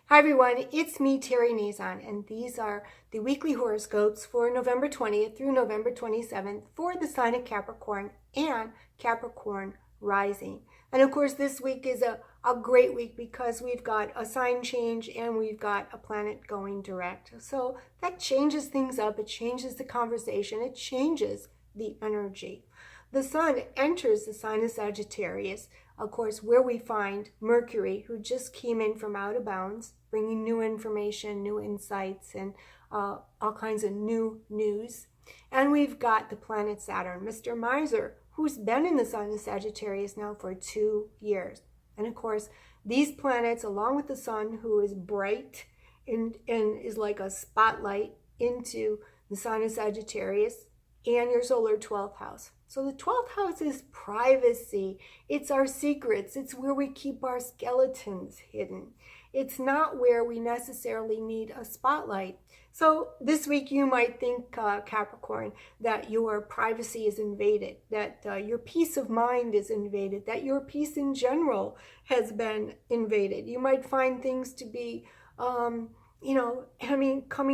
Hi everyone, it's me, Terry Nazon, and these are the weekly horoscopes for November 20th through November 27th for the sign of Capricorn and Capricorn rising. And of course, this week is a great week because we've got a sign change and we've got a planet going direct. So that changes things up, it changes the conversation, it changes the energy. The sun enters the sign of Sagittarius, of course, where we find Mercury, who just came in from out of bounds, bringing new information, new insights, and all kinds of new news. And we've got the planet Saturn, Mr. Miser, who's been in the sign of Sagittarius now for 2 years. And of course, these planets, along with the sun, who is bright and is like a spotlight into the sign of Sagittarius, and your solar 12th house. So the 12th house is privacy. It's our secrets. It's where we keep our skeletons hidden. It's not where we necessarily need a spotlight. So this week you might think, Capricorn, that your privacy is invaded, that your peace of mind is invaded, that your peace in general has been invaded. You might find things to be, coming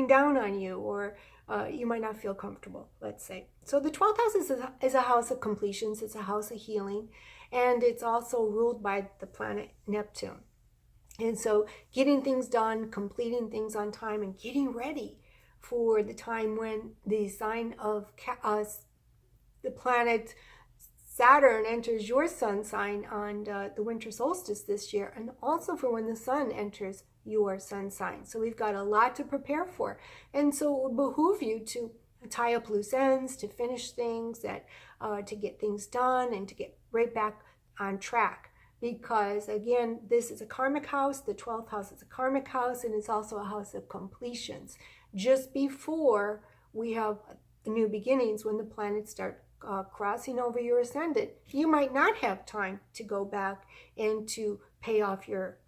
down on you, or you might not feel comfortable, let's say. So the 12th house is a house of completions. It's a house of healing. And it's also ruled by the planet Neptune. And so getting things done, completing things on time, and getting ready for the time when the sign of the planet Saturn enters your sun sign on the winter solstice this year, and also for when the sun enters your sun sign. So we've got a lot to prepare for. And so it would behoove you to tie up loose ends, to finish things, to get things done, and to get right back on track. Because again, this is a karmic house. The 12th house is a karmic house, and it's also a house of completions. Just before we have the new beginnings, when the planets start crossing over your ascendant, you might not have time to go back and to pay off your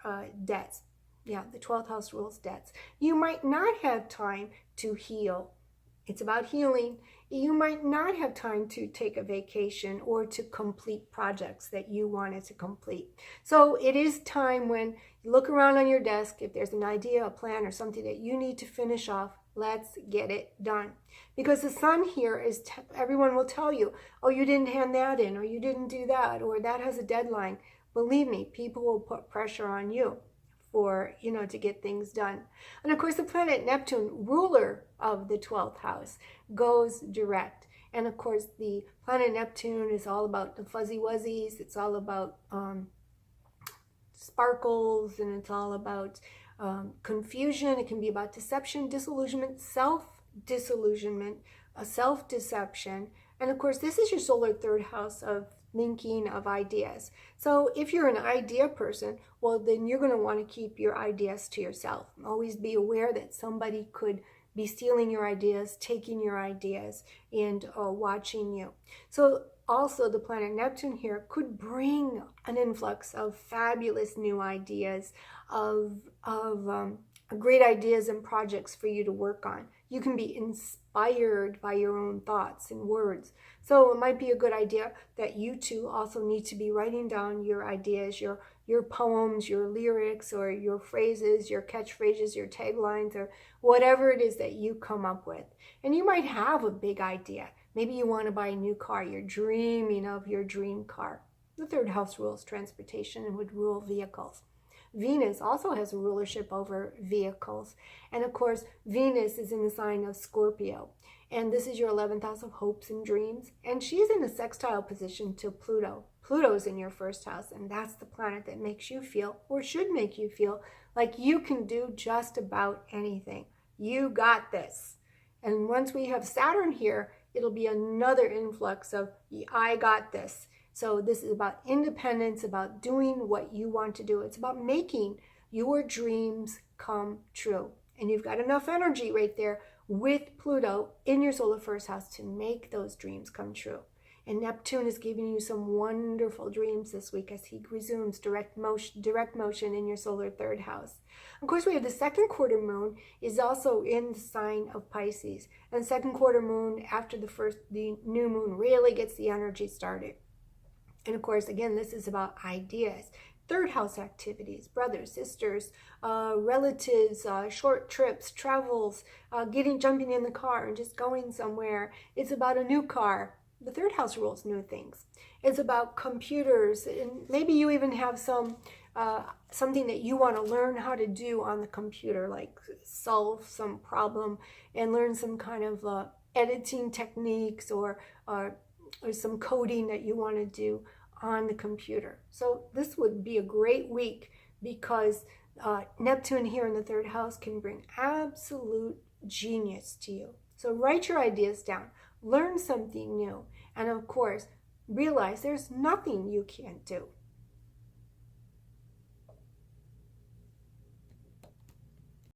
debts. Yeah, the 12th house rules debts. You might not have time to heal. It's about healing. You might not have time to take a vacation or to complete projects that you wanted to complete. So it is time when you look around on your desk, if there's an idea, a plan, or something that you need to finish off, let's get it done. Because the sun here is, everyone will tell you, oh, you didn't hand that in, or you didn't do that, or that has a deadline. Believe me, people will put pressure on you for, to get things done. And of course, the planet Neptune, ruler of the 12th house, goes direct. And of course, the planet Neptune is all about the fuzzy wuzzies. It's all about sparkles, and it's all about confusion. It can be about deception, disillusionment, self-disillusionment, self-deception. And of course, this is your solar third house of thinking, of ideas. So if you're an idea person, well, then you're going to want to keep your ideas to yourself. Always be aware that somebody could be stealing your ideas, taking your ideas, and watching you. So also the planet Neptune here could bring an influx of fabulous new ideas, of great ideas and projects for you to work on. You can be inspired by your own thoughts and words. So it might be a good idea that you too also need to be writing down your ideas, your poems, your lyrics, or your phrases, your catchphrases, your taglines, or whatever it is that you come up with. And you might have a big idea. Maybe you want to buy a new car. You're dreaming of your dream car. The third house rules transportation and would rule vehicles. Venus also has a rulership over vehicles. And of course, Venus is in the sign of Scorpio. And this is your 11th house of hopes and dreams. And she's in a sextile position to Pluto. Pluto's in your first house, and that's the planet that makes you feel, or should make you feel, like you can do just about anything. You got this. And once we have Saturn here, it'll be another influx of, I got this. So this is about independence, about doing what you want to do. It's about making your dreams come true. And you've got enough energy right there with Pluto in your solar first house to make those dreams come true. And Neptune is giving you some wonderful dreams this week as he resumes direct motion in your solar third house. Of course, we have the second quarter moon is also in the sign of Pisces. And second quarter moon, after the new moon, really gets the energy started. And of course, again, this is about ideas. third house activities, brothers, sisters, relatives, short trips, travels, jumping in the car and just going somewhere. It's about a new car. The third house rules new things. It's about computers, and maybe you even have something that you want to learn how to do on the computer, like solve some problem and learn some kind of editing techniques or some coding that you want to do on the computer. So this would be a great week because Neptune here in the third house can bring absolute genius to you. So write your ideas down, learn something new, and of course, realize there's nothing you can't do.